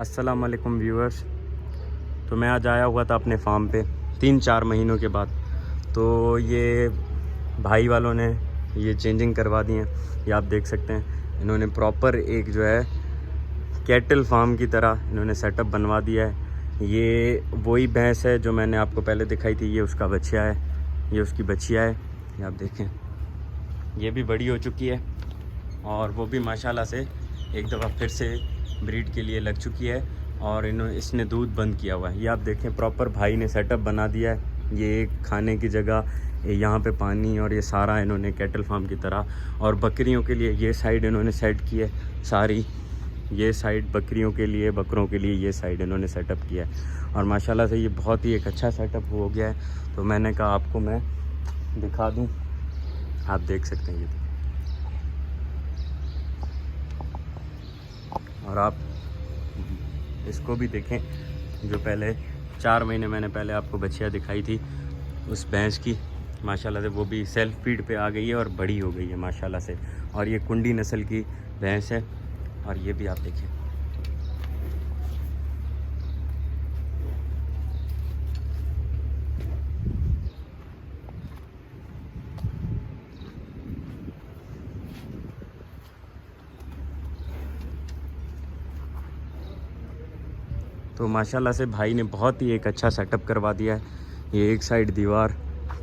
अस्सलाम वालेकुम व्यूअर्स। तो मैं आज आया हुआ था अपने फार्म पे 3-4 महीनों के बाद। तो ये भाई वालों ने ये चेंजिंग करवा दी है। ये आप देख सकते हैं, इन्होंने प्रॉपर एक जो है कैटल फार्म की तरह इन्होंने सेटअप बनवा दिया है। ये वही भैंस है जो मैंने आपको पहले दिखाई थी। ये उसका बच्चा है, ये उसकी बच्चिया है। ये आप देखें, ये भी बड़ी हो चुकी है और वो भी माशाल्लाह से एक दफ़ा फिर से ब्रीड के लिए लग चुकी है। और इसने दूध बंद किया हुआ है। ये आप देखें, प्रॉपर भाई ने सेटअप बना दिया है। ये एक खाने की जगह, यहाँ पे पानी, और ये सारा इन्होंने कैटल फार्म की तरह। और बकरियों के लिए ये साइड इन्होंने सेट की है सारी। ये साइड बकरियों के लिए, बकरों के लिए ये साइड इन्होंने सेटअप किया है। और माशाल्लाह से ये बहुत ही एक अच्छा सेटअप हो गया है। तो मैंने कहा आपको मैं दिखा दूँ। आप देख सकते हैं ये। और आप इसको भी देखें, जो पहले 4 महीने मैंने पहले आपको बच्चियाँ दिखाई थी उस भैंस की, माशाल्लाह से वो भी सेल्फ फीड पे आ गई है और बड़ी हो गई है माशाल्लाह से। और ये कुंडी नस्ल की भैंस है। और ये भी आप देखें, तो माशाल्लाह से भाई ने बहुत ही एक अच्छा सेटअप करवा दिया है। ये एक साइड दीवार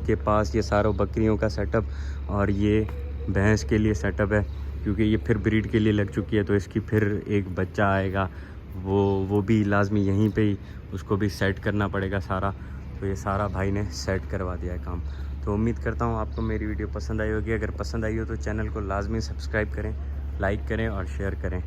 के पास ये सारों बकरियों का सेटअप, और ये भैंस के लिए सेटअप है, क्योंकि ये फिर ब्रीड के लिए लग चुकी है। तो इसकी फिर एक बच्चा आएगा, वो भी लाजमी यहीं पे ही उसको भी सेट करना पड़ेगा सारा। तो ये सारा भाई ने सेट करवा दिया है काम। तो उम्मीद करता हूँ आपको मेरी वीडियो पसंद आई होगी। अगर पसंद आई हो तो चैनल को लाजमी सब्सक्राइब करें, लाइक करें और शेयर करें।